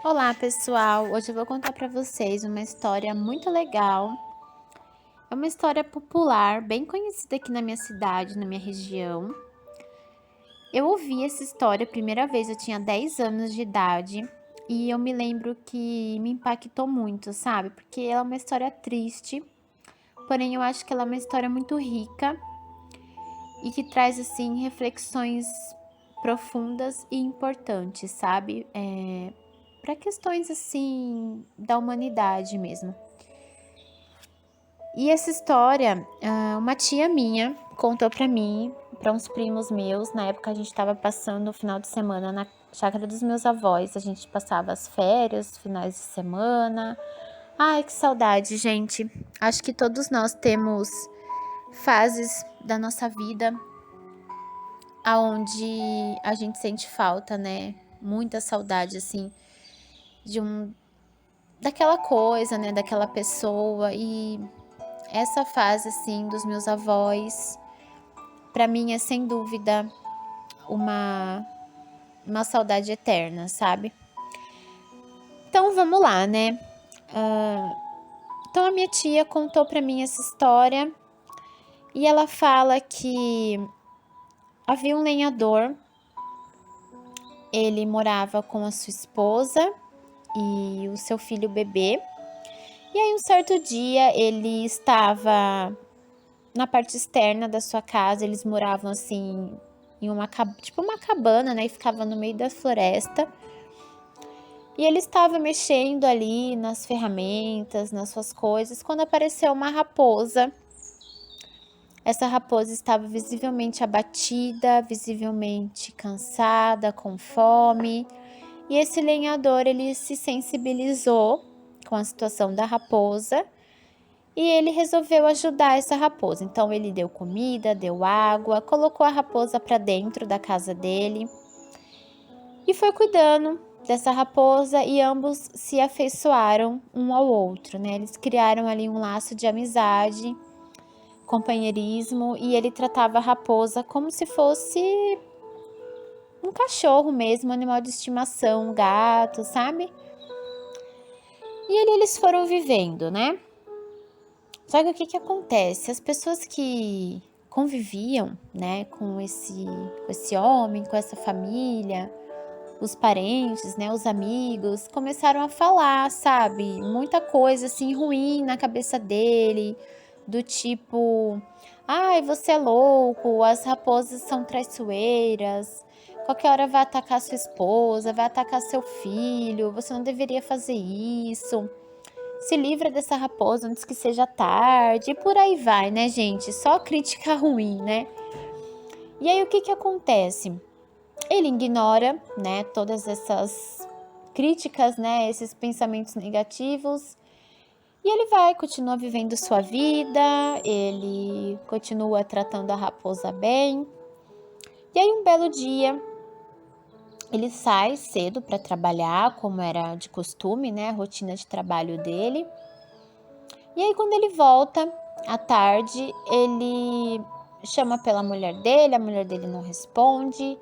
Olá, pessoal! Hoje eu vou contar para vocês uma história muito legal. É uma história popular, bem conhecida aqui na minha cidade, na minha região. Eu ouvi essa história a primeira vez, eu tinha 10 anos de idade, e eu me lembro que me impactou muito, sabe? Porque ela é uma história triste, porém eu acho que ela é uma história muito rica e que traz, assim, reflexões profundas e importantes, sabe? Para questões, assim, da humanidade mesmo. E essa história, uma tia minha contou pra mim, para uns primos meus. Na época a gente estava passando o final de semana na chácara dos meus avós. A gente passava as férias, finais de semana. Ai, que saudade, gente. Acho que todos nós temos fases da nossa vida aonde a gente sente falta, né? Muita saudade, assim, de daquela coisa, né? Daquela pessoa. E essa fase, assim, dos meus avós, para mim é sem dúvida uma, uma saudade eterna, sabe? Então vamos lá, né? Então a minha tia contou para mim essa história e ela fala que havia um lenhador, ele morava com a sua esposa e o seu filho bebê. E aí um certo dia ele estava na parte externa da sua casa, eles moravam assim em tipo uma cabana, né? E ficava no meio da floresta. E ele estava mexendo ali nas ferramentas, nas suas coisas, quando apareceu uma raposa. Essa raposa estava visivelmente abatida, visivelmente cansada, com fome. E esse lenhador, ele se sensibilizou com a situação da raposa e ele resolveu ajudar essa raposa. Então ele deu comida, deu água, colocou a raposa para dentro da casa dele e foi cuidando dessa raposa, e ambos se afeiçoaram um ao outro, né? Eles criaram ali um laço de amizade, companheirismo, e ele tratava a raposa como se fosse um cachorro mesmo, um animal de estimação, um gato, sabe? E ali eles foram vivendo, né? Só que o que que acontece? As pessoas que conviviam, né, com esse homem, com essa família, os parentes, né, os amigos, começaram a falar, sabe? Muita coisa assim ruim na cabeça dele, do tipo: "Ai, você é louco, as raposas são traiçoeiras. Qualquer hora vai atacar sua esposa, vai atacar seu filho, você não deveria fazer isso. Se livra dessa raposa antes que seja tarde", e por aí vai, né, gente? Só crítica ruim, né? E aí o que que acontece? Ele ignora, né, todas essas críticas, né, esses pensamentos negativos, e ele continua vivendo sua vida, ele continua tratando a raposa bem. E aí um belo dia, ele sai cedo para trabalhar, como era de costume, né, a rotina de trabalho dele. E aí quando ele volta à tarde, ele chama pela mulher dele, a mulher dele não responde,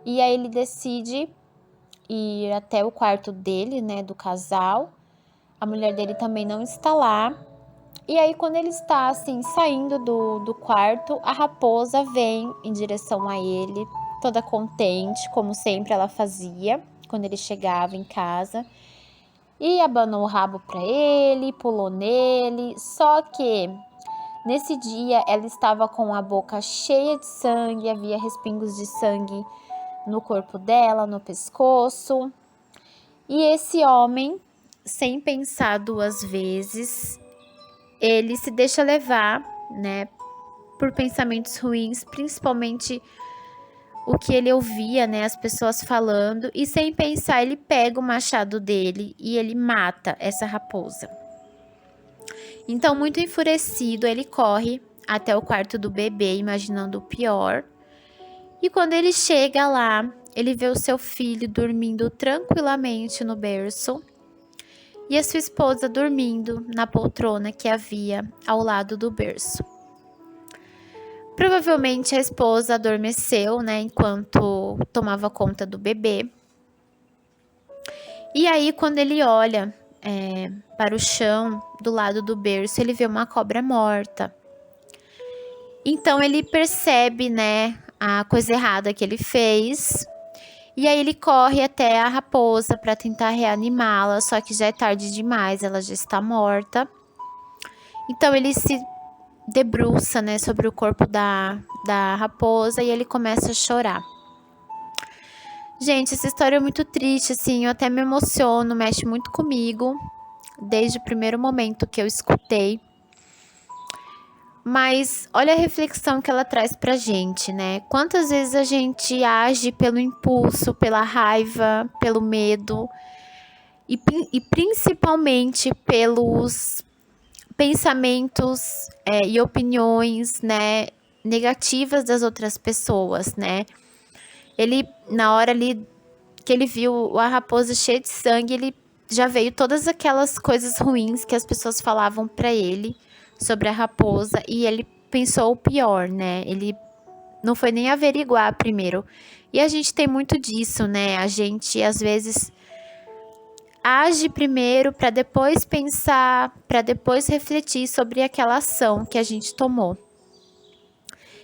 e aí ele decide ir até o quarto dele, né, do casal. A mulher dele também não está lá. E aí, quando ele está assim saindo do quarto, a raposa vem em direção a ele, toda contente, como sempre ela fazia quando ele chegava em casa, e abanou o rabo para ele, pulou nele. Só que nesse dia ela estava com a boca cheia de sangue, havia respingos de sangue no corpo dela, no pescoço. E esse homem, sem pensar duas vezes, ele se deixa levar, né, por pensamentos ruins, principalmente o que ele ouvia, né, as pessoas falando, e sem pensar ele pega o machado dele e ele mata essa raposa. Então, muito enfurecido, ele corre até o quarto do bebê, imaginando o pior. E quando ele chega lá, ele vê o seu filho dormindo tranquilamente no berço e a sua esposa dormindo na poltrona que havia ao lado do berço. Provavelmente a esposa adormeceu, né, enquanto tomava conta do bebê. E aí, quando ele olha para o chão do lado do berço, ele vê uma cobra morta. Então ele percebe, né, a coisa errada que ele fez. E aí ele corre até a raposa para tentar reanimá-la, só que já é tarde demais, ela já está morta. Então ele se debruça, né, sobre o corpo da raposa e ele começa a chorar. Gente, essa história é muito triste, assim, eu até me emociono, mexe muito comigo, desde o primeiro momento que eu escutei. Mas olha a reflexão que ela traz pra gente, né? Quantas vezes a gente age pelo impulso, pela raiva, pelo medo e principalmente pelos pensamentos e opiniões, né, negativas das outras pessoas, né? Ele, na hora ali que ele viu a raposa cheia de sangue, ele já veio todas aquelas coisas ruins que as pessoas falavam pra ele sobre a raposa e ele pensou o pior, né? Ele não foi nem averiguar primeiro. E a gente tem muito disso, né? A gente às vezes age primeiro para depois pensar, para depois refletir sobre aquela ação que a gente tomou.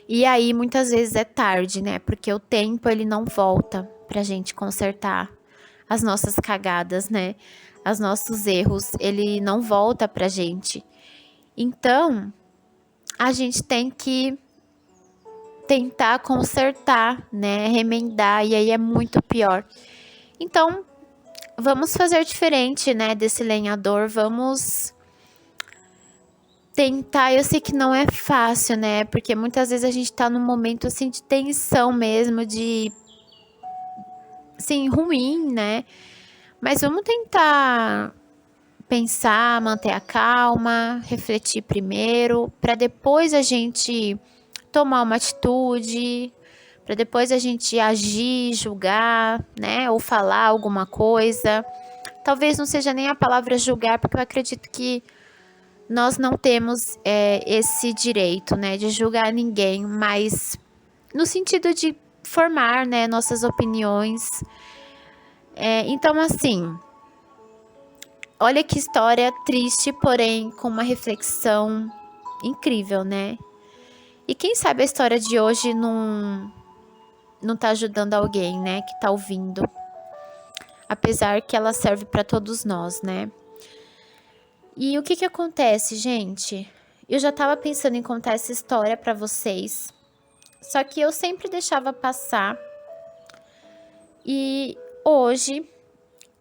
E aí muitas vezes é tarde, né? Porque o tempo ele não volta pra gente consertar as nossas cagadas, né? Os nossos erros, ele não volta pra gente. Então, a gente tem que tentar consertar, né? Remendar, e aí é muito pior. Então, vamos fazer diferente, né? Desse lenhador, vamos tentar. Eu sei que não é fácil, né? Porque muitas vezes a gente tá num momento assim de tensão mesmo, de assim, ruim, né? Mas vamos tentar pensar, manter a calma, refletir primeiro, para depois a gente tomar uma atitude, para depois a gente agir, julgar, né? Ou falar alguma coisa. Talvez não seja nem a palavra julgar, porque eu acredito que nós não temos esse direito, né, de julgar ninguém, mas no sentido de formar, né, nossas opiniões. Então, assim, olha que história triste, porém com uma reflexão incrível, né? E quem sabe a história de hoje não tá ajudando alguém, né, que tá ouvindo, apesar que ela serve para todos nós, né? E o que que acontece, gente? Eu já tava pensando em contar essa história para vocês, só que eu sempre deixava passar. E hoje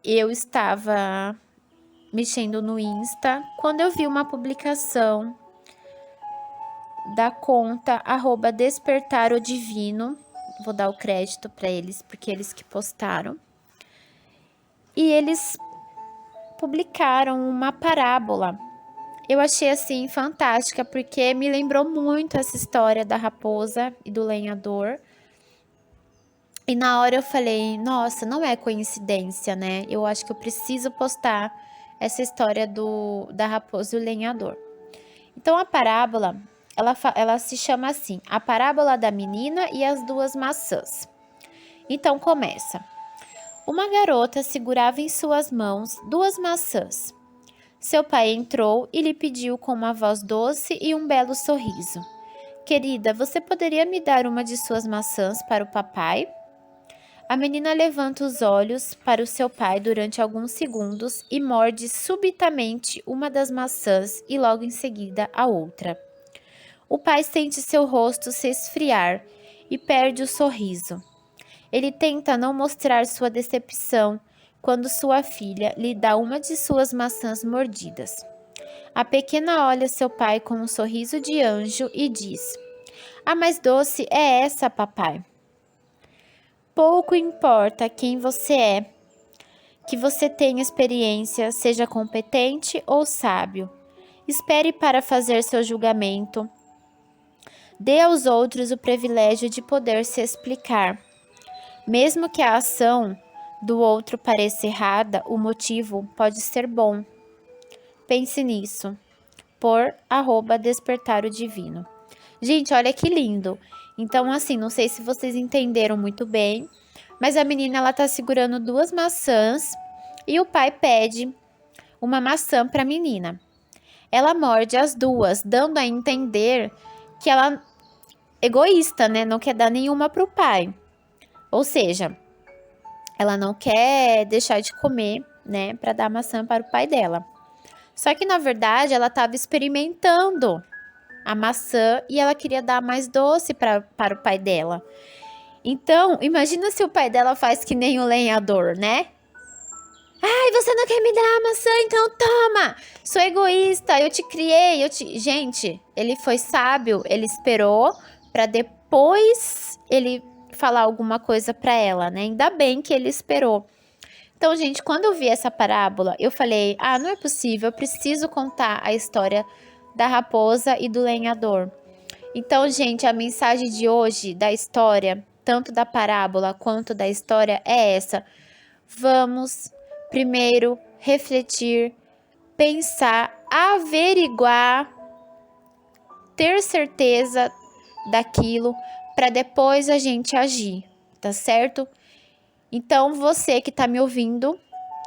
eu estava mexendo no Insta quando eu vi uma publicação da conta @despertarodivino. Vou dar o crédito para eles, porque eles que postaram. E eles publicaram uma parábola. Eu achei assim fantástica, porque me lembrou muito essa história da raposa e do lenhador. E na hora eu falei, nossa, não é coincidência, né? Eu acho que eu preciso postar essa história da raposa e o lenhador. Então a parábola, ela se chama assim, a parábola da menina e as duas maçãs. Então começa. Uma garota segurava em suas mãos duas maçãs. Seu pai entrou e lhe pediu com uma voz doce e um belo sorriso. Querida, você poderia me dar uma de suas maçãs para o papai? A menina levanta os olhos para o seu pai durante alguns segundos e morde subitamente uma das maçãs e logo em seguida a outra. O pai sente seu rosto se esfriar e perde o sorriso. Ele tenta não mostrar sua decepção quando sua filha lhe dá uma de suas maçãs mordidas. A pequena olha seu pai com um sorriso de anjo e diz: "A mais doce é essa, papai." Pouco importa quem você é, que você tenha experiência, seja competente ou sábio. Espere para fazer seu julgamento. Dê aos outros o privilégio de poder se explicar. Mesmo que a ação do outro pareça errada, o motivo pode ser bom. Pense nisso. Por @despertarodivino. Gente, olha que lindo. Então, assim, não sei se vocês entenderam muito bem, mas a menina, ela tá segurando duas maçãs E o pai pede uma maçã para a menina. Ela morde as duas, dando a entender que ela é egoísta, né? Não quer dar nenhuma pro pai. Ou seja, ela não quer deixar de comer, né, para dar maçã para o pai dela. Só que na verdade ela estava experimentando a maçã e ela queria dar mais doce para o pai dela. Então, imagina se o pai dela faz que nem o lenhador, né? Ai, você não quer me dar a maçã? Então toma! Sou egoísta, eu te criei, Gente, ele foi sábio, ele esperou para depois ele falar alguma coisa para ela, né? Ainda bem que ele esperou. Então, gente, quando eu vi essa parábola, eu falei: ah, não é possível, eu preciso contar a história da raposa e do lenhador. Então, gente, a mensagem de hoje da história, tanto da parábola quanto da história, é essa. Vamos primeiro refletir, pensar, averiguar, ter certeza daquilo para depois a gente agir, tá certo? Então, você que está me ouvindo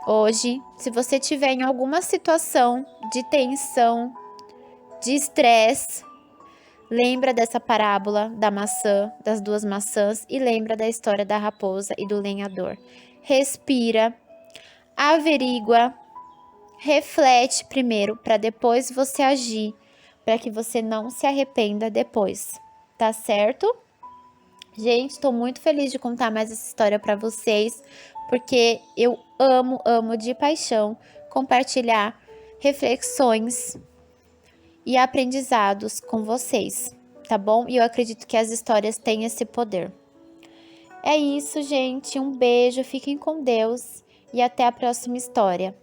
hoje, se você tiver em alguma situação de tensão, de estresse, lembra dessa parábola da maçã, das duas maçãs e lembra da história da raposa e do lenhador. Respira, averigua, reflete primeiro para depois você agir, para que você não se arrependa depois, tá certo? Gente, estou muito feliz de contar mais essa história para vocês, porque eu amo de paixão compartilhar reflexões e aprendizados com vocês, tá bom? E eu acredito que as histórias têm esse poder. É isso, gente. Um beijo, fiquem com Deus e até a próxima história.